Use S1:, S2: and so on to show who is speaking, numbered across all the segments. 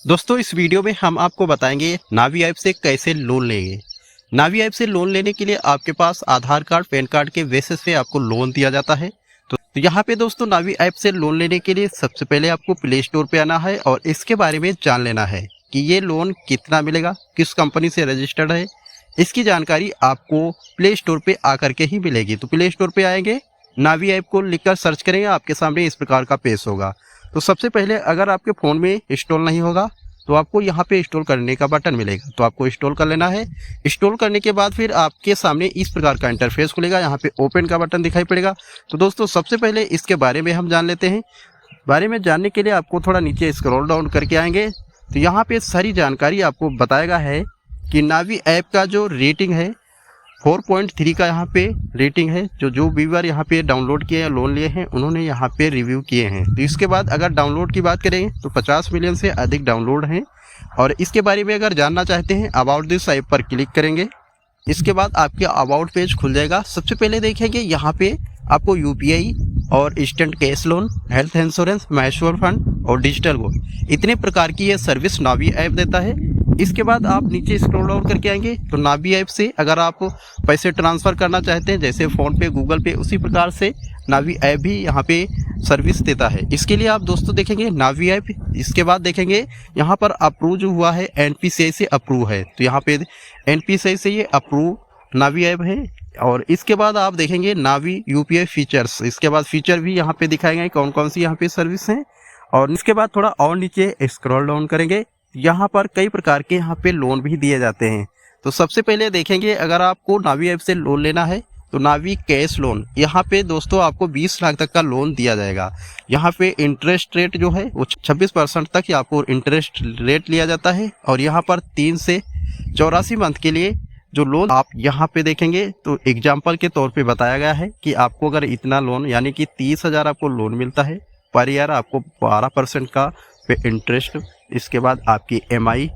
S1: दोस्तों इस वीडियो में हम आपको बताएंगे नावी ऐप से कैसे लोन लेंगे। नावी ऐप से लोन लेने के लिए आपके पास आधार कार्ड पैन कार्ड के बेसिस पे आपको लोन दिया जाता है। तो यहाँ पे दोस्तों नावी ऐप से लोन लेने के लिए सबसे पहले आपको प्ले स्टोर पे आना है और इसके बारे में जान लेना है कि ये लोन कितना मिलेगा, किस कंपनी से रजिस्टर्ड है। इसकी जानकारी आपको प्ले स्टोर पे आकर के ही मिलेगी। तो प्ले स्टोर पे आएंगे, नावी ऐप को लिखकर सर्च करेंगे, आपके सामने इस प्रकार का पेज होगा। तो सबसे पहले अगर आपके फ़ोन में इंस्टॉल नहीं होगा तो आपको यहाँ पे इंस्टॉल करने का बटन मिलेगा, तो आपको इंस्टॉल कर लेना है। इंस्टॉल करने के बाद फिर आपके सामने इस प्रकार का इंटरफेस खुलेगा, यहाँ पे ओपन का बटन दिखाई पड़ेगा। तो दोस्तों सबसे पहले इसके बारे में हम जान लेते हैं। बारे में जानने के लिए आपको थोड़ा नीचे स्क्रॉल डाउन करके आएंगे तो यहाँ पे सारी जानकारी आपको बताएगा है कि नावी ऐप का जो रेटिंग है 4.3 का यहाँ पे रेटिंग है। जो व्यूअर यहाँ पे डाउनलोड किए या लोन लिए हैं उन्होंने यहाँ पे रिव्यू किए हैं। तो इसके बाद अगर डाउनलोड की बात करें तो 50 मिलियन से अधिक डाउनलोड हैं। और इसके बारे में अगर जानना चाहते हैं अबाउट दिस ऐप पर क्लिक करेंगे। इसके बाद आपके अबाउट पेज खुल जाएगा। सबसे पहले देखेंगे यहाँ पे आपको यूपीआई और instant cash loan, health insurance, mutual fund और डिजिटल गोल्ड, इतने प्रकार की ये सर्विस नावी ऐप देता है। इसके बाद आप नीचे स्क्रॉल डाउन करके आएंगे तो नावी ऐप से अगर आप पैसे ट्रांसफ़र करना चाहते हैं जैसे फ़ोन पे, गूगल पे, उसी प्रकार से नावी ऐप भी यहाँ पे सर्विस देता है। इसके लिए आप दोस्तों देखेंगे नावी ऐप। इसके बाद देखेंगे यहाँ पर अप्रूव जो हुआ है एनपीसीआई से अप्रूव है, तो यहाँ पे एनपीसीआई से ये अप्रूव नावी ऐप है। और इसके बाद आप देखेंगे नावी यूपीआई फीचर्स। इसके बाद फीचर भी यहाँ पे दिखाएंगे कौन कौन सी यहाँ पे सर्विस हैं। और इसके बाद थोड़ा और नीचे स्क्रॉल डाउन करेंगे, यहाँ पर कई प्रकार के यहाँ पे लोन भी दिए जाते हैं। तो सबसे पहले देखेंगे अगर आपको नावी ऐप से लोन लेना है तो नावी कैश लोन, यहाँ पे दोस्तों आपको 20 लाख तक का लोन दिया जाएगा। यहाँ पे इंटरेस्ट रेट जो है वो 26% तक आपको इंटरेस्ट रेट लिया जाता है। और यहाँ पर 3 से 84 मंथ के लिए जो लोन आप यहाँ पे देखेंगे तो एग्जाम्पल के तौर पे बताया गया है कि आपको अगर इतना लोन यानी कि 30,000 आपको लोन मिलता है पर ईयर, आपको 12% का पे इंटरेस्ट, इसके बाद आपकी एमआई,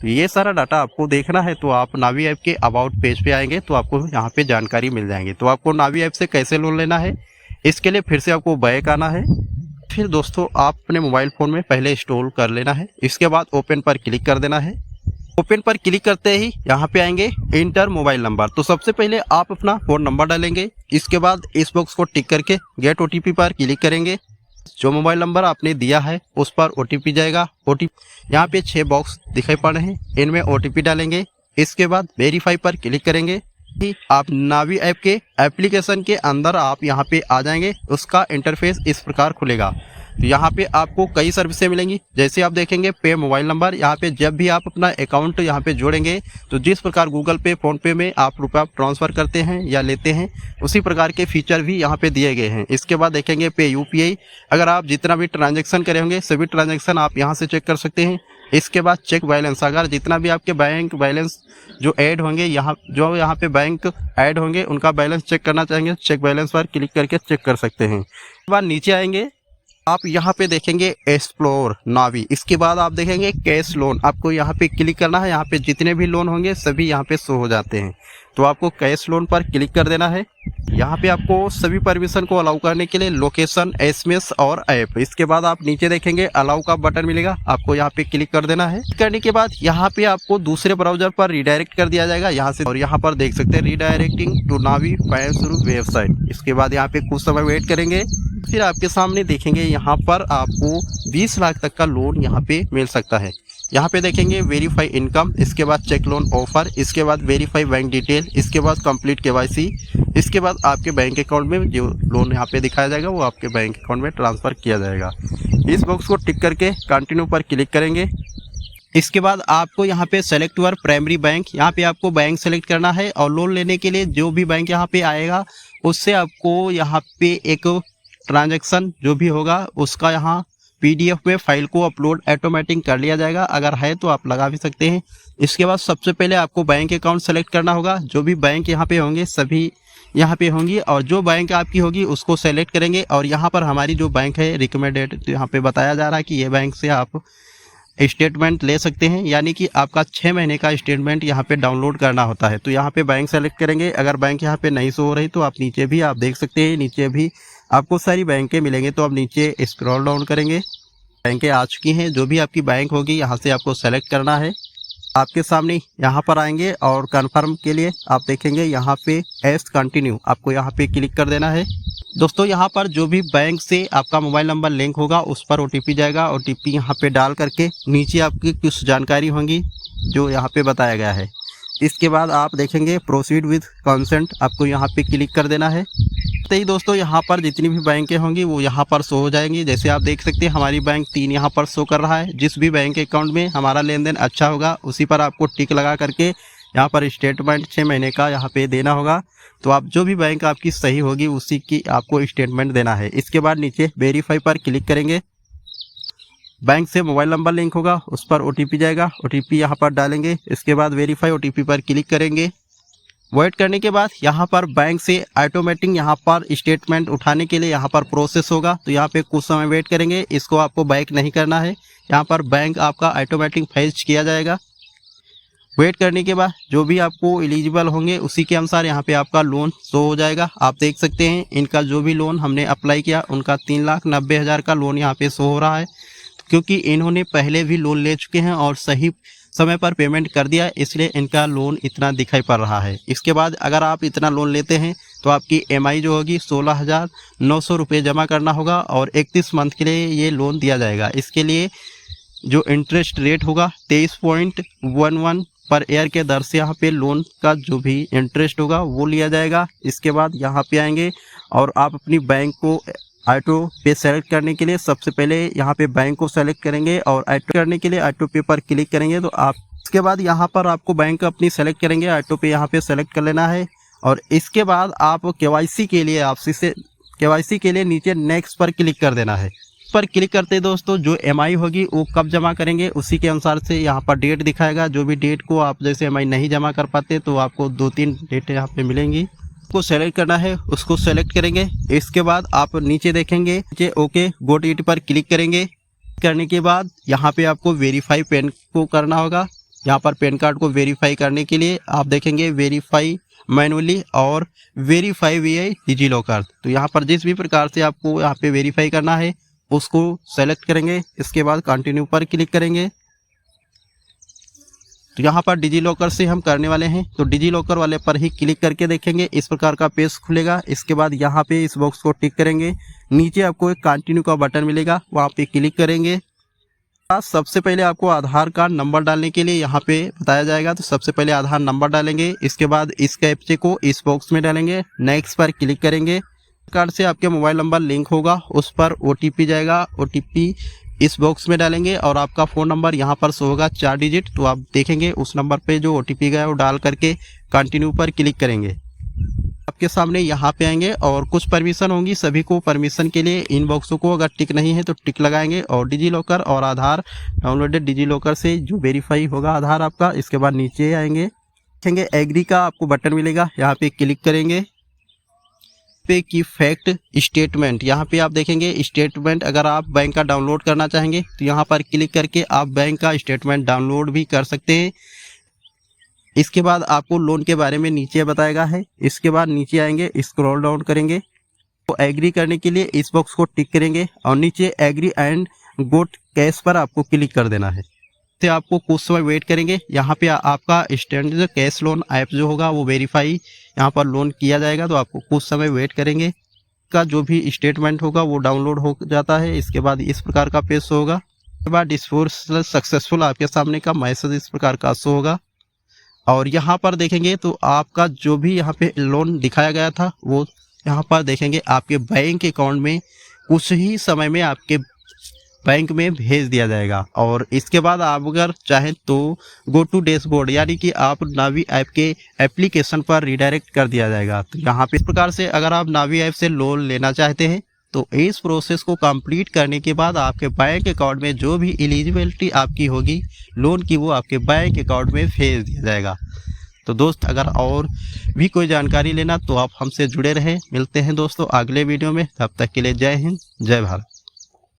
S1: तो ये सारा डाटा आपको देखना है। तो आप नावी ऐप के अबाउट पेज पे आएंगे तो आपको यहाँ पे जानकारी मिल जाएंगे। तो आपको नावी ऐप से कैसे लोन लेना है इसके लिए फिर से आपको बैक आना है। फिर दोस्तों आप अपने मोबाइल फ़ोन में पहले इंस्टॉल कर लेना है। इसके बाद ओपन पर क्लिक कर देना है। ओपन पर क्लिक करते ही यहाँ पे आएंगे इंटर मोबाइल नंबर। तो सबसे पहले आप अपना फ़ोन नंबर डालेंगे। इसके बाद इस बॉक्स को टिक करके गेट ओटीपी पर क्लिक करेंगे। जो मोबाइल नंबर आपने दिया है उस पर ओटीपी जाएगा। ओटीपी यहाँ पे 6 बॉक्स दिखाई पड़ रहे हैं, इनमें ओटीपी डालेंगे। इसके बाद वेरीफाई पर क्लिक करेंगे। आप नावी ऐप के एप्लीकेशन के अंदर आप यहाँ पे आ जाएंगे। उसका इंटरफेस इस प्रकार खुलेगा। तो यहाँ पे आपको कई सर्विसें मिलेंगी। जैसे आप देखेंगे पे मोबाइल नंबर, यहाँ पे जब भी आप अपना अकाउंट यहाँ पे जोड़ेंगे तो जिस प्रकार गूगल पे, फ़ोन पे में आप रुपया ट्रांसफ़र करते हैं या लेते हैं उसी प्रकार के फीचर भी यहाँ पे दिए गए हैं। इसके बाद देखेंगे पे यूपीआई, अगर आप जितना भी ट्रांजैक्शन करे होंगे सभी ट्रांजैक्शन आप यहाँ से चेक कर सकते हैं। इसके बाद चेक बैलेंस, अगर जितना भी आपके बैंक बैलेंस जो ऐड होंगे यहाँ पे बैंक ऐड होंगे उनका बैलेंस चेक करना चाहेंगे, चेक बैलेंस पर क्लिक करके चेक कर सकते हैं। इसके बाद नीचे आएंगे, आप यहाँ पे देखेंगे एक्सप्लोर नावी। इसके बाद आप देखेंगे कैश लोन, आपको यहाँ पे क्लिक करना है। यहाँ पे जितने भी लोन होंगे सभी यहाँ पे शो हो जाते हैं। तो आपको कैश लोन पर क्लिक कर देना है। यहाँ पे आपको सभी परमिशन को अलाउ करने के लिए लोकेशन, एसएमएस और ऐप। इसके बाद आप नीचे देखेंगे अलाउ का बटन मिलेगा, आपको यहाँ पे क्लिक कर देना है। करने के बाद यहाँ पे आपको दूसरे ब्राउजर पर रिडायरेक्ट कर दिया जाएगा यहाँ से। और यहाँ पर देख सकते हैं redirecting to Navi financial website. इसके बाद यहाँ पे कुछ समय वेट करेंगे, फिर आपके सामने देखेंगे यहाँ पर आपको 20 लाख तक का लोन यहाँ पे मिल सकता है। यहाँ पे देखेंगे वेरीफाई इनकम, इसके बाद चेक लोन ऑफर, इसके बाद वेरीफाई बैंक डिटेल, इसके बाद कंप्लीट केवाईसी, इसके बाद आपके बैंक अकाउंट में जो लोन यहाँ पे दिखाया जाएगा वो आपके बैंक अकाउंट में ट्रांसफ़र किया जाएगा। इस बॉक्स को टिक करके कंटिन्यू पर क्लिक करेंगे। इसके बाद आपको यहाँ पे सेलेक्ट योर प्राइमरी बैंक, यहाँ पे आपको बैंक सेलेक्ट करना है। और लोन लेने के लिए जो भी बैंक यहाँ पे आएगा उससे आपको यहाँ पे एक ट्रांजैक्शन जो भी होगा उसका यहाँ पीडीएफ में फाइल को अपलोड ऑटोमेटिक कर लिया जाएगा, अगर है तो आप लगा भी सकते हैं। इसके बाद सबसे पहले आपको बैंक अकाउंट सेलेक्ट करना होगा। जो भी बैंक यहाँ पे होंगे सभी यहाँ पे होंगी और जो बैंक आपकी होगी उसको सेलेक्ट करेंगे। और यहाँ पर हमारी जो बैंक है रिकमेंडेड, तो यहाँ पे बताया जा रहा है कि ये बैंक से आप स्टेटमेंट ले सकते हैं, यानी कि आपका 6 महीने का स्टेटमेंट यहाँ पे डाउनलोड करना होता है। तो यहाँ पे बैंक सेलेक्ट करेंगे। अगर बैंक यहाँ पे नहीं शो हो रही तो आप नीचे भी आप देख सकते हैं, नीचे भी आपको सारी बैंकें मिलेंगे। तो आप नीचे स्क्रॉल डाउन करेंगे, बैंकें आ चुकी हैं। जो भी आपकी बैंक होगी यहाँ से आपको सेलेक्ट करना है। आपके सामने यहाँ पर आएंगे और कन्फर्म के लिए आप देखेंगे यहाँ पे एस कंटिन्यू, आपको यहाँ पे क्लिक कर देना है। दोस्तों यहाँ पर जो भी बैंक से आपका मोबाइल नंबर लिंक होगा उस पर OTP जाएगा। OTP यहाँ पे डाल करके नीचे आपकी कुछ जानकारी होंगी जो यहाँ पे बताया गया है। इसके बाद आप देखेंगे प्रोसीड विद कंसेंट, आपको यहाँ पे क्लिक कर देना है। तो ही दोस्तों यहाँ पर जितनी भी बैंकें होंगी वो यहाँ पर शो हो जाएंगी। जैसे आप देख सकते हैं हमारी बैंक 3 यहाँ पर शो कर रहा है। जिस भी बैंक अकाउंट में हमारा लेन देन अच्छा होगा उसी पर आपको टिक लगा करके यहाँ पर स्टेटमेंट 6 महीने का यहाँ पे देना होगा। तो आप जो भी बैंक आपकी सही होगी उसी की आपको स्टेटमेंट देना है। इसके बाद नीचे वेरीफाई पर क्लिक करेंगे। बैंक से मोबाइल नंबर लिंक होगा उस पर OTP जाएगा, OTP यहाँ पर डालेंगे। इसके बाद वेरीफाई OTP पर क्लिक करेंगे। वेट करने के बाद यहाँ पर बैंक से ऑटोमेटिक यहाँ पर स्टेटमेंट उठाने के लिए यहाँ पर प्रोसेस होगा। तो यहाँ पे कुछ समय वेट करेंगे। इसको आपको बैक नहीं करना है, यहाँ पर बैंक आपका ऑटोमेटिक फैच किया जाएगा। वेट करने के बाद जो भी आपको एलिजिबल होंगे उसी के अनुसार यहाँ पे आपका लोन शो हो जाएगा। आप देख सकते हैं इनका जो भी लोन हमने अप्लाई किया उनका 3,90,000 का लोन यहाँ पे शो हो रहा है, क्योंकि इन्होंने पहले भी लोन ले चुके हैं और सही समय पर पेमेंट कर दिया, इसलिए इनका लोन इतना दिखाई पड़ रहा है। इसके बाद अगर आप इतना लोन लेते हैं तो आपकी EMI जो होगी 16,900 रुपये जमा करना होगा और 31 मंथ के लिए ये लोन दिया जाएगा। इसके लिए जो इंटरेस्ट रेट होगा 23.11 पर ईयर के दर से यहाँ पे लोन का जो भी इंटरेस्ट होगा वो लिया जाएगा। इसके बाद यहाँ पे आएंगे और आप अपनी बैंक को ऑटो पे सेलेक्ट करने के लिए सबसे पहले यहाँ पे बैंक को सेलेक्ट करेंगे और ऑटो करने के लिए ऑटो पे पर क्लिक करेंगे। तो आप इसके बाद यहाँ पर आपको बैंक अपनी सेलेक्ट करेंगे, ऑटो पे यहाँ पे सेलेक्ट कर लेना है। और इसके बाद आप KYC के लिए KYC के लिए नीचे नेक्स्ट पर क्लिक कर देना है। पर क्लिक करते दोस्तों जो EMI होगी वो कब जमा करेंगे उसी के अनुसार से यहाँ पर डेट दिखाएगा। जो भी डेट को आप जैसे EMI नहीं जमा कर पाते तो आपको 2-3 डेट यहाँ पे मिलेंगी, को सेलेक्ट करना है, उसको सेलेक्ट करेंगे। इसके बाद आप नीचे देखेंगे नीचे ओके गो टू इट पर क्लिक करेंगे। करने के बाद यहाँ पे आपको वेरीफाई पैन को करना होगा। यहाँ पर पैन कार्ड को वेरीफाई करने के लिए आप देखेंगे वेरीफाई मैनुअली और वेरीफाई वीआई डिजी लॉकर। तो यहाँ पर जिस भी प्रकार से आपको यहाँ पे वेरीफाई करना है उसको सेलेक्ट करेंगे। इसके बाद कंटिन्यू पर क्लिक करेंगे। तो यहाँ पर डिजी लॉकर से हम करने वाले हैं, तो डिजी लॉकर वाले पर ही क्लिक करके देखेंगे इस प्रकार का पेज खुलेगा। इसके बाद यहाँ पे इस बॉक्स को टिक करेंगे। नीचे आपको एक कंटिन्यू का बटन मिलेगा, वहाँ पे क्लिक करेंगे। सबसे पहले आपको आधार कार्ड नंबर डालने के लिए यहाँ पे बताया जाएगा, तो सबसे पहले आधार नंबर डालेंगे। इसके बाद इस कैप्चे को इस बॉक्स में डालेंगे, नेक्स्ट पर क्लिक करेंगे। कार्ड से आपके मोबाइल नंबर लिंक होगा उस पर OTP जाएगा, OTP इस बॉक्स में डालेंगे और आपका फ़ोन नंबर यहाँ पर शो होगा 4 डिजिट। तो आप देखेंगे उस नंबर पे जो OTP गया है वो डाल करके कंटिन्यू पर क्लिक करेंगे। आपके सामने यहाँ पे आएंगे और कुछ परमिशन होंगी, सभी को परमिशन के लिए इन बॉक्सों को अगर टिक नहीं है तो टिक लगाएंगे। और डिजी लॉकर और आधार डाउनलोडेड डिजी लॉकर से जो वेरीफाई होगा आधार आपका। इसके बाद नीचे आएंगे, देखेंगे एग्री का आपको बटन मिलेगा, यहाँ पे क्लिक करेंगे। पे की फैक्ट स्टेटमेंट, यहाँ पे आप देखेंगे स्टेटमेंट अगर आप बैंक का डाउनलोड करना चाहेंगे तो यहाँ पर क्लिक करके आप बैंक का स्टेटमेंट डाउनलोड भी कर सकते हैं। इसके बाद आपको लोन के बारे में नीचे बताएगा है। इसके बाद नीचे आएंगे, स्क्रॉल डाउन करेंगे तो एग्री करने के लिए इस बॉक्स को टिक करेंगे और नीचे एग्री एंड गोट कैश पर आपको क्लिक कर देना है। तो आपको कुछ समय वेट करेंगे। यहाँ पे आपका स्टैंडर्ड कैश लोन ऐप जो होगा वो वेरीफाई यहाँ पर लोन किया जाएगा, तो आपको कुछ समय वेट करेंगे। का जो भी स्टेटमेंट होगा वो डाउनलोड हो जाता है। इसके बाद इस प्रकार का पेज होगा। इसके बाद डिस्बर्सल सक्सेसफुल आपके सामने का मैसेज इस प्रकार का शो होगा। और यहाँ पर देखेंगे तो आपका जो भी यहाँ पे लोन दिखाया गया था वो यहाँ पर देखेंगे आपके बैंक अकाउंट में कुछ ही समय में आपके बैंक में भेज दिया जाएगा। और इसके बाद आप अगर चाहें तो गो टू डैशबोर्ड यानी कि आप नावी ऐप के एप्लीकेशन पर रिडायरेक्ट कर दिया जाएगा। तो यहाँ पे इस प्रकार से अगर आप नावी ऐप से लोन लेना चाहते हैं तो इस प्रोसेस को कंप्लीट करने के बाद आपके बैंक अकाउंट में जो भी एलिजिबिलिटी आपकी होगी लोन की वो आपके बैंक अकाउंट में भेज दिया जाएगा। तो दोस्त अगर और भी कोई जानकारी लेना तो आप हमसे जुड़े रहें। मिलते हैं दोस्तों अगले वीडियो में, तब तक के लिए जय हिंद जय भारत।